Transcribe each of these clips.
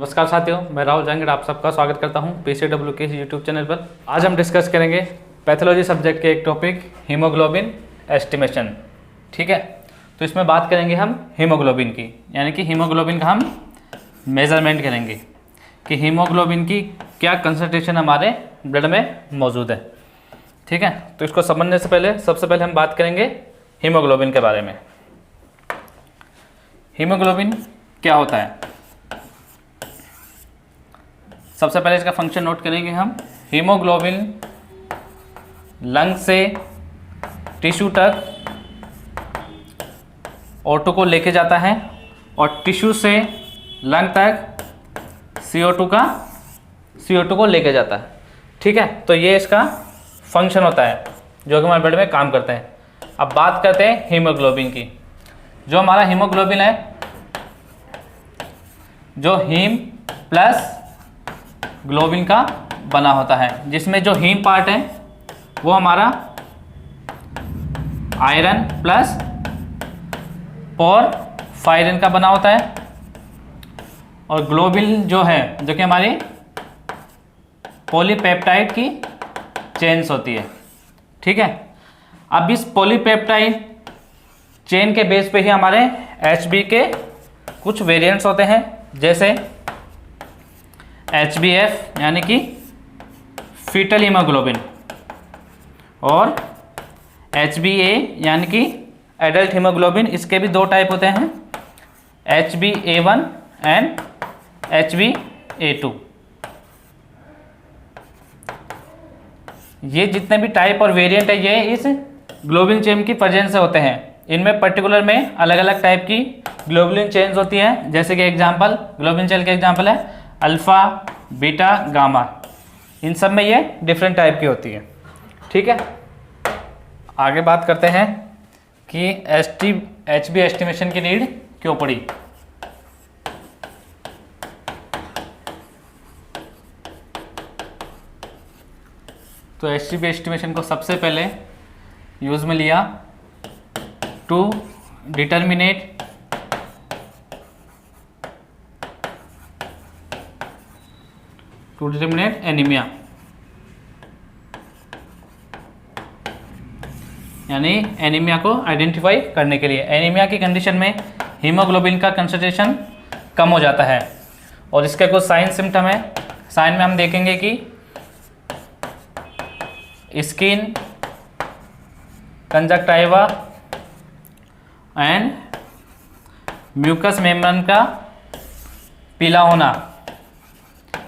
नमस्कार साथियों, मैं राहुल जहांगीर आप सबका स्वागत करता हूं PCW के यूट्यूब चैनल पर। आज हम डिस्कस करेंगे पैथोलॉजी सब्जेक्ट के एक टॉपिक हीमोग्लोबिन एस्टिमेशन। ठीक है, तो इसमें बात करेंगे हम हीमोग्लोबिन की, यानी कि हीमोग्लोबिन का हम मेज़रमेंट करेंगे कि हीमोग्लोबिन की क्या कंसंट्रेशन हमारे ब्लड में मौजूद है। ठीक है, तो इसको समझने से पहले सबसे पहले हम बात करेंगे हीमोग्लोबिन के बारे में। हीमोग्लोबिन क्या होता है, सबसे पहले इसका फंक्शन नोट करेंगे हम। हीमोग्लोबिन लंग से टिश्यू तक O2 को लेके जाता है और टिश्यू से लंग तक CO2 को लेके जाता है। ठीक है, तो ये इसका फंक्शन होता है जो कि हमारे ब्लड में काम करते हैं। अब बात करते हैं हीमोग्लोबिन की। जो हमारा हीमोग्लोबिन है, जो हीम प्लस ग्लोबिन का बना होता है, जिसमें जो हीम पार्ट है वो हमारा आयरन प्लस पोरफायरिन का बना होता है और ग्लोबिन जो है जो कि हमारी पॉलीपेप्टाइड की चेन्स होती है। ठीक है, अब इस पॉलीपेप्टाइड चेन के बेस पे ही हमारे HB के कुछ वेरिएंट्स होते हैं, जैसे HbF यानी कि फीटल हीमोग्लोबिन और HbA यानी कि एडल्ट हीमोग्लोबिन। इसके भी दो टाइप होते हैं, HbA1 एंड HbA2। ये जितने भी टाइप और वेरिएंट है ये इस ग्लोबिन चेन की प्रेजेंस से होते हैं। इनमें पर्टिकुलर में अलग अलग टाइप की ग्लोबिन चेन्स होती हैं, जैसे कि एग्जांपल ग्लोबिन चेन के एग्जांपल है अल्फा, बीटा, गामा। इन सब में ये डिफरेंट टाइप की होती है। ठीक है, आगे बात करते हैं कि HB एस्टिमेशन की नीड क्यों पड़ी। तो HB एस्टिमेशन को सबसे पहले यूज में लिया टू डिटर्मिनेट एनीमिया, यानी एनीमिया को आइडेंटिफाई करने के लिए। एनीमिया की कंडीशन में हीमोग्लोबिन का कंसंट्रेशन कम हो जाता है और इसके कुछ साइन सिम्टम है। साइन में हम देखेंगे कि skin, conjunctiva and mucous membrane का पीला होना,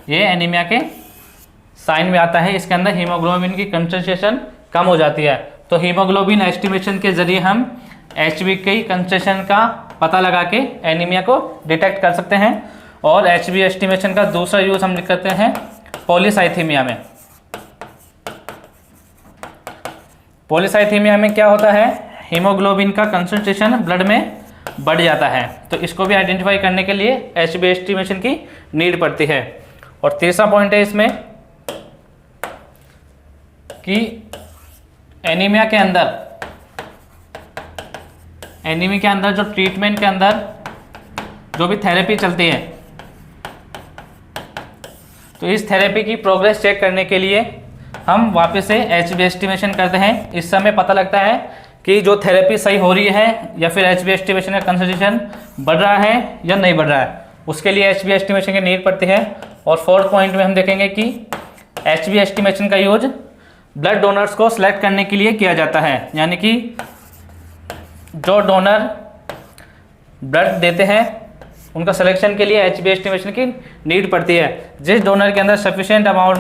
ये एनीमिया के साइन में आता है। इसके अंदर हीमोग्लोबिन की कंसंट्रेशन कम हो जाती है। तो हीमोग्लोबिन एस्टिमेशन के जरिए हम HB की कंसंट्रेशन का पता लगा के एनीमिया को डिटेक्ट कर सकते हैं। और HB एस्टिमेशन का दूसरा यूज हम करते हैं पॉलीसाइथीमिया में। पॉलीसाइथीमिया में क्या होता है, हीमोग्लोबिन का कंसंट्रेशन ब्लड में बढ़ जाता है, तो इसको भी आइडेंटिफाई करने के लिए HB एस्टिमेशन की नीड पड़ती है। और तीसरा पॉइंट है इसमें कि एनीमिया के अंदर जो ट्रीटमेंट के अंदर जो भी थेरेपी चलती है, तो इस थेरेपी की प्रोग्रेस चेक करने के लिए हम वापस से HB एस्टिमेशन करते हैं। इस समय पता लगता है कि जो थेरेपी सही हो रही है या फिर HB एस्टिमेशन का कंसंट्रेशन बढ़ रहा है या नहीं बढ़ रहा है, उसके लिए HB एस्टिमेशन की नीड पड़ती है। और फोर्थ पॉइंट में हम देखेंगे कि HB एस्टिमेशन का यूज ब्लड डोनर्स को सिलेक्ट करने के लिए किया जाता है, यानी कि जो डोनर ब्लड देते हैं उनका सिलेक्शन के लिए HB एस्टिमेशन की नीड पड़ती है। जिस डोनर के अंदर सफिशिएंट अमाउंट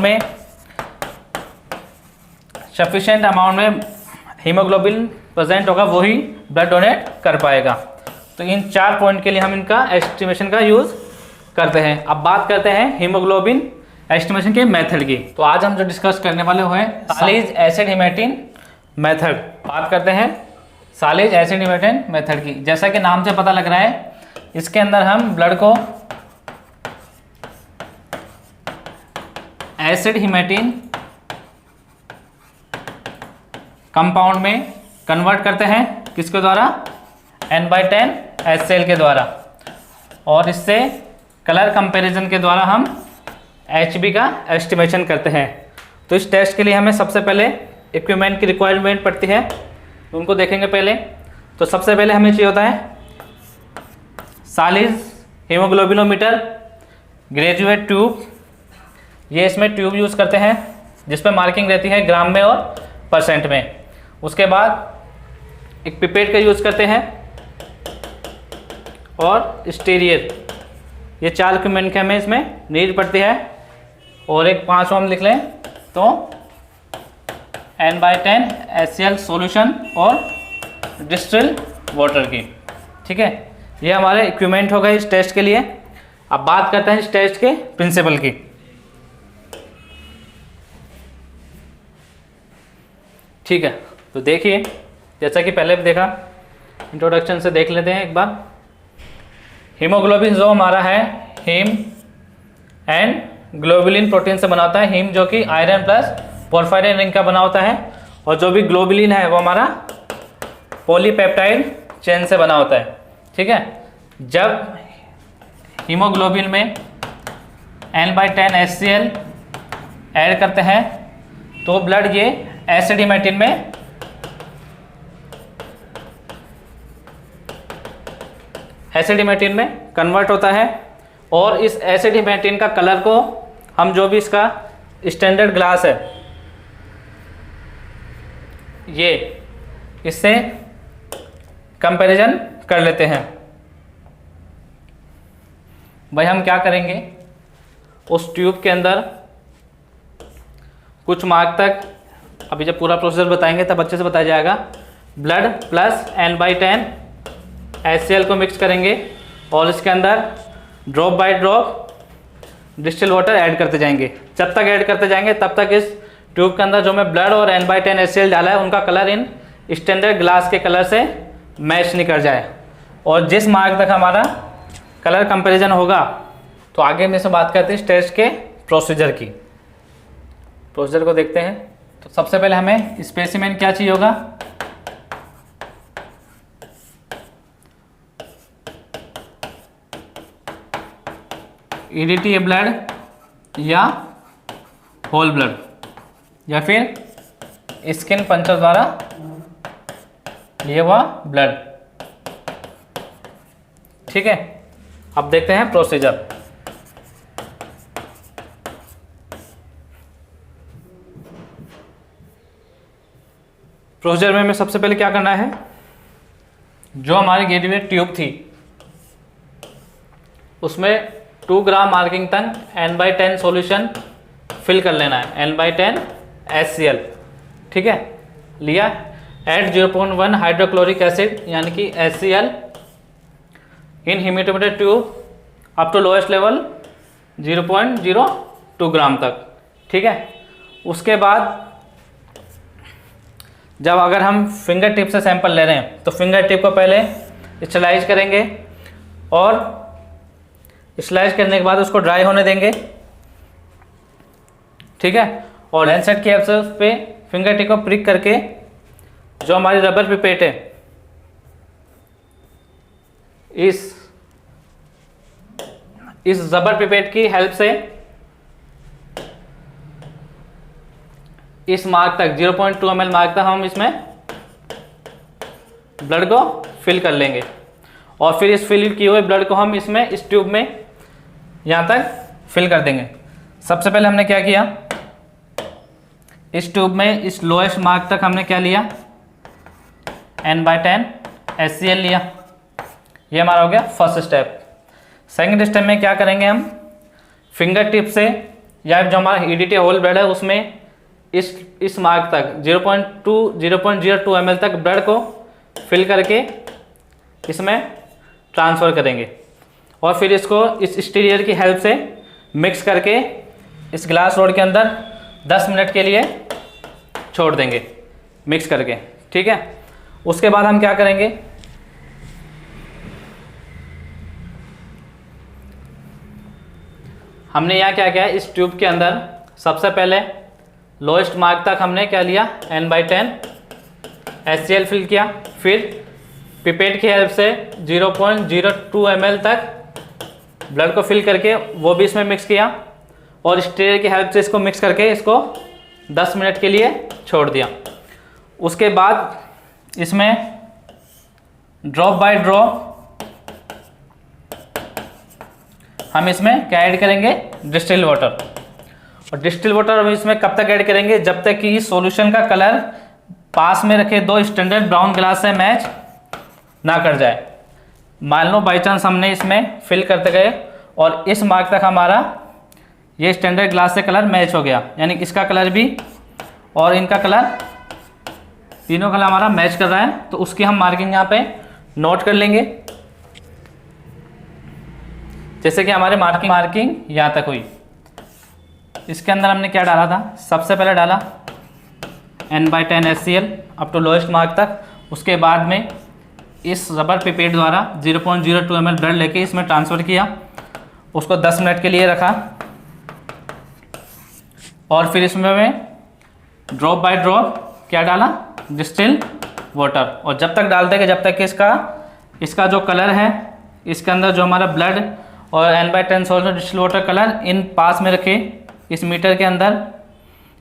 में हीमोग्लोबिन प्रेजेंट होगा वही ब्लड डोनेट कर पाएगा। तो इन 4 पॉइंट के लिए हम इनका एस्टिमेशन का यूज करते हैं। अब बात करते हैं हीमोग्लोबिन एस्टिमेशन के मेथड की। तो आज हम जो डिस्कस करने वाले हैं सालिज एसिड हिमेटिन मेथड। बात करते हैं सालिज एसिड हिमेटिन मेथड की। जैसा कि नाम से पता लग रहा है, इसके अंदर हम ब्लड को एसिड हिमेटिन कंपाउंड में कन्वर्ट करते हैं, किसके द्वारा, N/10 HCl के द्वारा। और इससे कलर कंपैरिजन के द्वारा हम HB का एस्टिमेशन करते हैं। तो इस टेस्ट के लिए हमें सबसे पहले इक्विपमेंट की रिक्वायरमेंट पड़ती है, उनको देखेंगे पहले। तो सबसे पहले हमें चाहिए होता है सालिस हीमोग्लोबिनोमीटर, ग्रेजुएट ट्यूब, ये इसमें ट्यूब यूज़ करते हैं जिस पर मार्किंग रहती है ग्राम में और परसेंट में। उसके बाद एक पिपेट का यूज़ करते हैं और स्टीरियर, ये 4 इक्विपमेंट की हमें इसमें नीड पड़ती है। और एक 5वां हम लिख लें तो N/10 HCl सॉल्यूशन और डिस्टिल वाटर की। ठीक है, ये हमारे इक्विपमेंट हो गए इस टेस्ट के लिए। अब बात करते हैं इस टेस्ट के प्रिंसिपल की। ठीक है, तो देखिए जैसा कि पहले भी देखा, इंट्रोडक्शन से देख लेते हैं एक बार। हीमोग्लोबिन जो हमारा है हीम एंड ग्लोबुलिन प्रोटीन से बना होता है। हीम जो कि आयरन प्लस पोर्फायरिन रिंग का बना होता है, और जो भी ग्लोबुलिन है वो हमारा पॉलीपेप्टाइड चेन से बना होता है। ठीक है, जब हीमोग्लोबिन में N/10 HCl ऐड करते हैं तो ब्लड ये एसिड हेमेटिन में कन्वर्ट होता है। और इस एसिड हेमेटिन का कलर को हम जो भी इसका स्टैंडर्ड ग्लास है ये इससे कंपैरिजन कर लेते हैं। भाई हम क्या करेंगे, उस ट्यूब के अंदर कुछ मार्क तक, अभी जब पूरा प्रोसेस बताएंगे तब अच्छे से बताया जाएगा, ब्लड प्लस N/10 HCl को मिक्स करेंगे और इसके अंदर drop by drop distil water add करते जाएंगे। जब तक ऐड करते जाएंगे तब तक इस ट्यूब के अंदर जो मैं ब्लड और N/10 HCl डाला है उनका कलर इन स्टैंडर्ड ग्लास के कलर से मैच नहीं कर जाए। और जिस मार्क तक हमारा कलर कंपैरिजन होगा, तो आगे में से बात करते हैं इस टेस्ट के प्रोसीजर की। प्रोसीजर को देखते हैं। तो सबसे पहले हमें स्पेसिमेन क्या चाहिए होगा, EDTA ब्लड या होल ब्लड या फिर स्किन पंचर द्वारा लिया हुआ ब्लड। ठीक है, अब देखते हैं प्रोसीजर। प्रोसीजर में हमें सबसे पहले क्या करना है, जो हमारी ग्रेजुएट ट्यूब थी उसमें 2 ग्राम मार्किंग तक N/10 सॉल्यूशन फिल कर लेना है, N/10 HCl। ठीक है, लिया। ऐड 0.1 हाइड्रोक्लोरिक एसिड यानी कि HCl in hematometer tube up to lowest level 0.02 gram तक। ठीक है, उसके बाद जब अगर हम फिंगर टिप से सैंपल ले रहे हैं तो फिंगर टिप को पहले स्टरलाइज करेंगे और स्लाइस करने के बाद उसको ड्राई होने देंगे। ठीक है, और लैंसेट की हेल्प पे फिंगर टिप को प्रिक करके जो हमारी रबर पिपेट है इस रबर पिपेट की हेल्प से इस मार्क तक 0.2 ml मार्क तक हम इसमें ब्लड को फिल कर लेंगे। और फिर इस फिल किए हुए ब्लड को हम इसमें इस ट्यूब में यहाँ तक फिल कर देंगे। सबसे पहले हमने क्या किया, इस ट्यूब में इस लोएस्ट मार्क तक हमने क्या लिया, N/10 HCl लिया। ये हमारा हो गया फर्स्ट स्टेप। सेकंड स्टेप में क्या करेंगे, हम फिंगर टिप से या जो हमारा EDTA होल ब्लड है उसमें इस मार्क तक 0.02 ml तक ब्लड को फिल करके इसमें ट्रांसफ़र करेंगे। और फिर इसको इस स्टीरियर की हेल्प से मिक्स करके इस ग्लास रोड के अंदर 10 मिनट के लिए छोड़ देंगे मिक्स करके। ठीक है, उसके बाद हम क्या करेंगे, हमने यहाँ क्या किया है, इस ट्यूब के अंदर सबसे पहले लोएस्ट मार्क तक हमने क्या लिया, N/10 HCl फिल किया। फिर पिपेट की हेल्प से 0.02 ml तक ब्लड को फिल करके वो भी इसमें मिक्स किया और स्ट्रेनर की हेल्प से इसको मिक्स करके इसको 10 मिनट के लिए छोड़ दिया। उसके बाद इसमें ड्रॉप बाय ड्रॉप हम इसमें क्या ऐड करेंगे, डिस्टिल वाटर। और डिस्टिल वाटर हम इसमें कब तक ऐड करेंगे, जब तक कि इस सॉल्यूशन का कलर पास में रखे 2 स्टैंडर्ड ब्राउन ग्लास से मैच ना कर जाए। मान लो बाई चांस हमने इसमें फिल करते गए और इस मार्क तक हमारा ये स्टैंडर्ड ग्लास से कलर मैच हो गया, यानी इसका कलर भी और इनका कलर, तीनों कलर हमारा मैच कर रहा है, तो उसकी हम मार्किंग यहाँ पे नोट कर लेंगे। जैसे कि हमारे मार्किंग यहाँ तक हुई। इसके अंदर हमने क्या डाला था, सबसे पहले डाला N/10 HCl up to lowest mark तक। उसके बाद में इस रबर पिपेट द्वारा 0.02 ml ब्लड लेके इसमें ट्रांसफ़र किया, उसको 10 मिनट के लिए रखा और फिर इसमें मैं ड्रॉप बाय ड्रॉप क्या डाला, डिस्टिल वाटर। और जब तक डालते हैं जब तक कि इसका जो कलर है, इसके अंदर जो हमारा ब्लड और N/10 solution distil water colour इन पास में रखे, इस मीटर के अंदर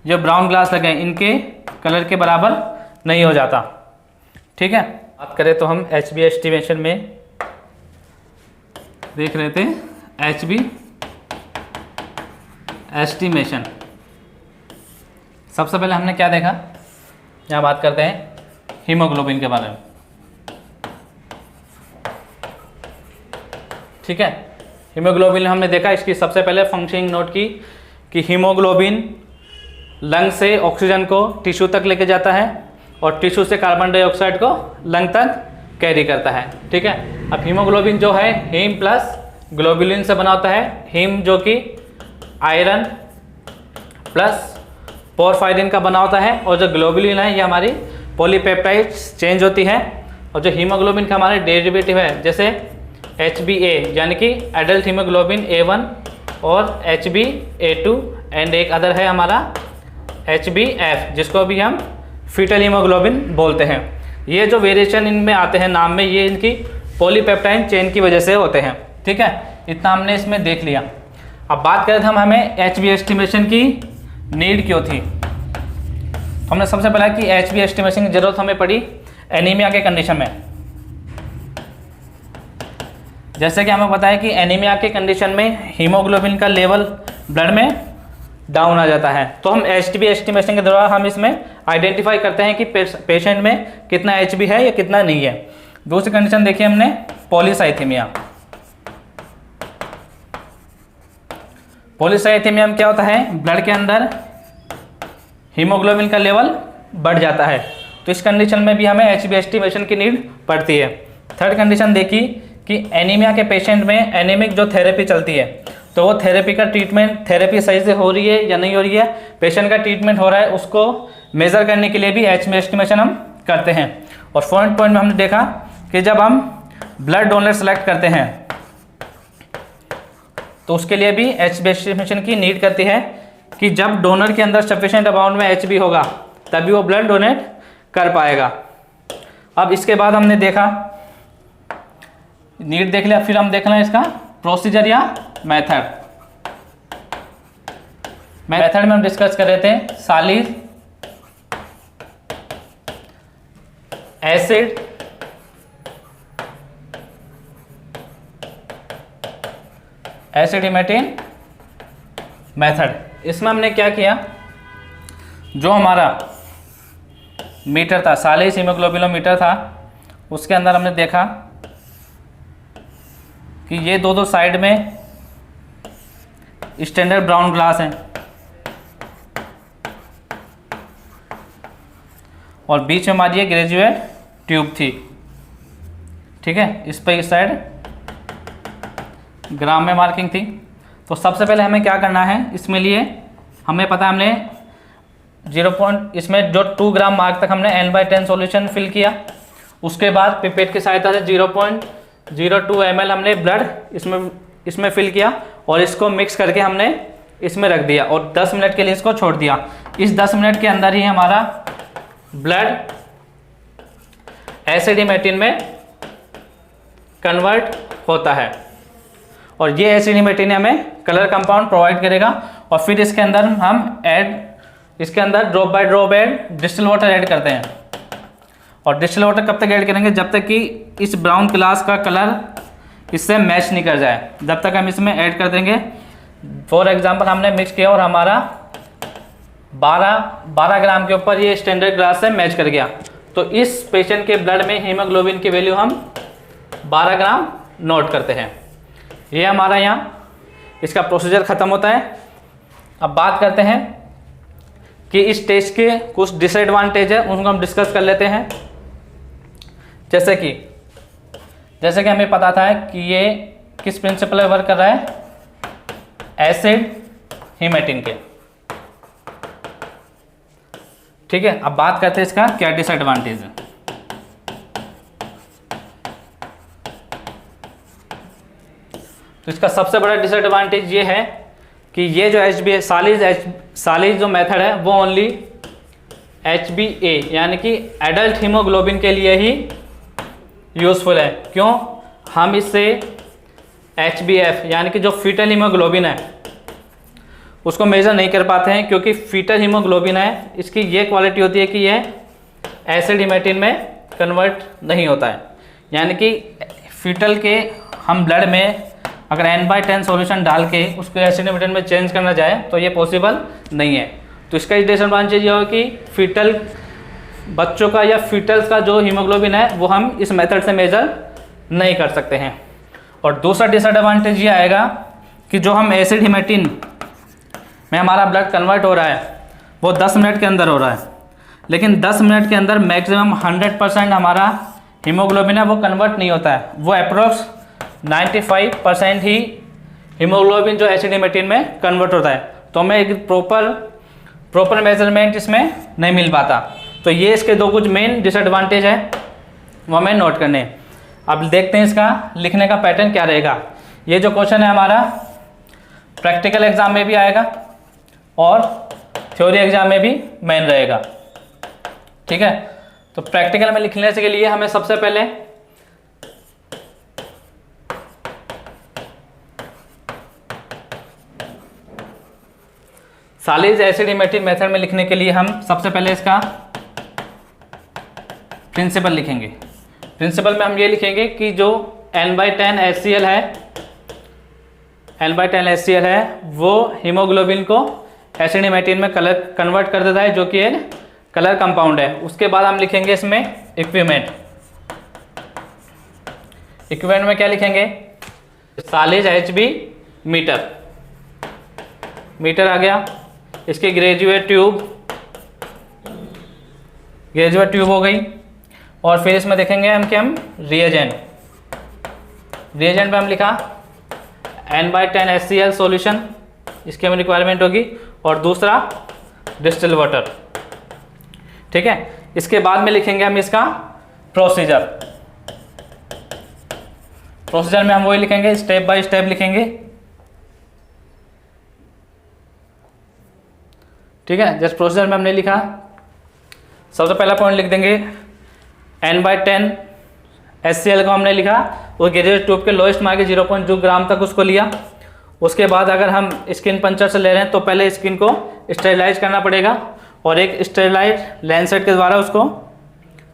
जो ब्राउन ग्लास लगे इनके कलर के बराबर नहीं हो जाता। ठीक है, बात करें तो हम HB एस्टिमेशन में देख रहे थे, HB एस्टिमेशन। सबसे पहले हमने क्या देखा, यहाँ बात करते हैं हीमोग्लोबिन के बारे में। ठीक है, हीमोग्लोबिन हमने देखा, इसकी सबसे पहले फंक्शनिंग नोट की कि हीमोग्लोबिन लंग से ऑक्सीजन को टिश्यू तक लेके जाता है और टिश्यू से कार्बन डाइऑक्साइड को लंग तक कैरी करता है। ठीक है, अब हीमोग्लोबिन जो है हीम प्लस ग्लोबुलिन से बना होता है। हीम जो कि आयरन प्लस पोरफायरिन का बना होता है और जो ग्लोबुलिन है ये हमारी पॉलीपेप्टाइड्स चेंज होती है। और जो हीमोग्लोबिन का हमारे डेरिवेटिव है, जैसे HbA यानी कि एडल्ट हीमोग्लोबिन A1 और HbA2 एंड एक अदर है हमारा HbF, जिसको भी हम फीटल हीमोग्लोबिन बोलते हैं। ये जो वेरिएशन इनमें आते हैं नाम में, ये इनकी पॉलीपेप्टाइड चेन की वजह से होते हैं। ठीक है, इतना हमने इसमें देख लिया। अब बात करें तो हमें HB एस्टिमेशन की नीड क्यों थी। तो हमने सबसे पहला कि HB एस्टिमेशन की ज़रूरत हमें पड़ी एनीमिया के कंडीशन में। जैसे कि हमें पता है कि एनीमिया के कंडीशन में हीमोग्लोबिन का लेवल ब्लड में डाउन आ जाता है, तो हम HB एस्टिमेशन के द्वारा हम इसमें आइडेंटिफाई करते हैं कि पेशेंट में कितना HB है या कितना नहीं है। दूसरी कंडीशन देखिए हमने पॉलीसाइथेमिया। पॉलीसाइथेमिया में क्या होता है, ब्लड के अंदर हीमोग्लोबिन का लेवल बढ़ जाता है, तो इस कंडीशन में भी हमें HB एस्टिमेशन की नीड पड़ती है। थर्ड कंडीशन देखी कि एनीमिया के पेशेंट में एनीमिक जो थेरेपी चलती है, तो वो थेरेपी का ट्रीटमेंट थेरेपी सही से हो रही है या नहीं हो रही है, पेशेंट का ट्रीटमेंट हो रहा है, उसको मेज़र करने के लिए भी HB एस्टिमेशन हम करते हैं। और फोर्थ पॉइंट में हमने देखा कि जब हम ब्लड डोनर सेलेक्ट करते हैं तो उसके लिए भी HB एस्टिमेशन की नीड करती है कि जब डोनर के अंदर सफिशिएंट अमाउंट में HB होगा तभी वो ब्लड डोनेट कर पाएगा। अब इसके बाद हमने देखा, नीड देख लिया, फिर हम देख लें इसका प्रोसीजर या मेथड। मेथड में हम डिस्कस कर रहे थे सालिस एसिड एसिडिमेटिन मेथड। इसमें हमने क्या किया, जो हमारा मीटर था, सालिस हीमोग्लोबिनोमीटर था, उसके अंदर हमने देखा कि ये दो साइड में स्टैंडर्ड ब्राउन ग्लास हैं और बीच में हमारी ये ग्रेजुएट ट्यूब थी। ठीक है, इस पर इस साइड ग्राम में मार्किंग थी। तो सबसे पहले हमें क्या करना है, इसमें लिए हमें पता है हमने इसमें जो 2 ग्राम मार्क तक हमने N/10 सॉल्यूशन फिल किया। उसके बाद पिपेट की सहायता से 0.02 ml हमने ब्लड इसमें फिल किया और इसको मिक्स करके हमने इसमें रख दिया और 10 मिनट के लिए इसको छोड़ दिया। इस 10 मिनट के अंदर ही हमारा ब्लड एसिडिमेटिन में कन्वर्ट होता है और ये एसिड हिमेटिन हमें कलर कंपाउंड प्रोवाइड करेगा। और फिर इसके अंदर हम इसके अंदर drop by drop distil water add करते हैं। और डिस्टिल वाटर कब तक ऐड करेंगे? जब तक कि इस ब्राउन ग्लास का कलर इससे मैच नहीं कर जाए, जब तक हम इसमें ऐड कर देंगे। फॉर एग्जांपल हमने मिक्स किया और हमारा 12 ग्राम के ऊपर ये स्टैंडर्ड ग्लास से मैच कर गया, तो इस पेशेंट के ब्लड में हीमोग्लोबिन की वैल्यू हम 12 ग्राम नोट करते हैं। ये हमारा यहाँ इसका प्रोसीजर ख़त्म होता है। अब बात करते हैं कि इस टेस्ट के कुछ डिसएडवांटेज है, उनको हम डिस्कस कर लेते हैं। जैसे कि हमें पता था कि ये किस प्रिंसिपल पे वर्क कर रहा है, एसिड हिमेटिन के। ठीक है, अब बात करते हैं इसका क्या डिसएडवांटेज है। तो इसका सबसे बड़ा डिसएडवांटेज ये है कि ये जो सालिज जो मेथड है वो ओनली HbA यानी कि एडल्ट हीमोग्लोबिन के लिए ही यूज़फुल है। क्यों? हम इससे HbF यानी कि जो फीटल हीमोग्लोबिन है उसको मेज़र नहीं कर पाते हैं, क्योंकि फीटल हीमोग्लोबिन है इसकी ये क्वालिटी होती है कि ये एसिड हिमेटिन में कन्वर्ट नहीं होता है। यानी कि फीटल के हम ब्लड में अगर N/10 सॉल्यूशन डाल के उसको एसिड हिमेटिन में चेंज करना जाए तो ये पॉसिबल नहीं है। तो इसका डिसएडवांटेज ये होगा कि फीटल बच्चों का या फीटल्स का जो हीमोग्लोबिन है वो हम इस मेथड से मेज़र नहीं कर सकते हैं। और दूसरा डिसएडवांटेज ये आएगा कि जो हम एसिड हिमेटिन में हमारा ब्लड कन्वर्ट हो रहा है वो 10 मिनट के अंदर हो रहा है, लेकिन 10 मिनट के अंदर मैक्सिमम 100% हमारा हीमोग्लोबिन है वो कन्वर्ट नहीं होता है। वो अप्रोक्स 95% ही हीमोग्लोबिन जो एसिड हिमेटिन में कन्वर्ट होता है, तो हमें एक प्रॉपर मेजरमेंट इसमें नहीं मिल पाता। तो ये इसके दो कुछ मेन डिसएडवांटेज है, वो हमें नोट करने हैं। अब देखते हैं इसका लिखने का पैटर्न क्या रहेगा। ये जो क्वेश्चन है हमारा प्रैक्टिकल एग्जाम में भी आएगा और थ्योरी एग्जाम में भी मेन रहेगा। ठीक है, तो प्रैक्टिकल में लिखने के लिए हमें सबसे पहले सालिज एसिड हिमेटिन मेथड में लिखने के लिए हम सबसे पहले इसका प्रिंसिपल लिखेंगे। प्रिंसिपल में हम ये लिखेंगे कि जो N/10 HCl है वो हीमोग्लोबिन को एसिड हिमेटिन में कन्वर्ट कर देता है, जो कि एक कलर कंपाउंड है। उसके बाद हम लिखेंगे इसमें इक्विपमेंट में क्या लिखेंगे? सालिज HB मीटर आ गया। इसकी ग्रेजुएट ट्यूब हो गई। और फिर इसमें देखेंगे हम कि हम रिएजेंट में हम लिखा N/10 HCl सॉल्यूशन, इसकी हमें रिक्वायरमेंट होगी, और दूसरा डिस्टिल वाटर। ठीक है, इसके बाद में लिखेंगे हम इसका प्रोसीजर में हम वही लिखेंगे, स्टेप बाय स्टेप लिखेंगे। ठीक है, जस्ट प्रोसीजर में हमने लिखा, सबसे पहला पॉइंट लिख देंगे N/10 HCl को हमने लिखा, वो ग्रेजुएट ट्यूब के लोएस्ट मार्क 0.2 ग्राम तक उसको लिया। उसके बाद अगर हम स्किन पंचर से ले रहे हैं तो पहले स्किन को स्टेरिलाइज करना पड़ेगा, और एक स्टेरिलाइज लैंसेट के द्वारा उसको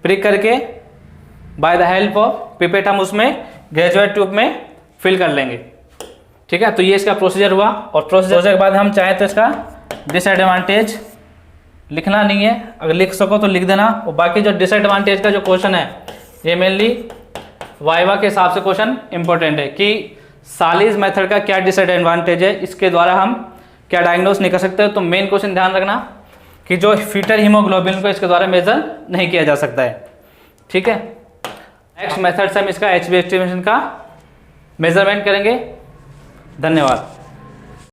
प्रिक करके by the help of pipette हम उसमें ग्रेजुएट ट्यूब में फिल कर लेंगे। ठीक है, तो ये इसका प्रोसीजर हुआ। और प्रोसीजर के बाद हम चाहें तो इसका डिसएडवांटेज लिखना नहीं है, अगर लिख सको तो लिख देना। और बाकी जो डिसएडवांटेज का जो क्वेश्चन है ये मेनली वाइवा के हिसाब से क्वेश्चन इंपॉर्टेंट है कि सालिज मेथड का क्या डिसएडवांटेज है, इसके द्वारा हम क्या डायग्नोस नहीं कर सकते। तो मेन क्वेश्चन ध्यान रखना कि जो फीटल हीमोग्लोबिन को इसके द्वारा मेजर नहीं किया जा सकता है। ठीक है, नेक्स्ट मेथड से हम इसका HbA एस्टिमेशन का मेजरमेंट करेंगे। धन्यवाद।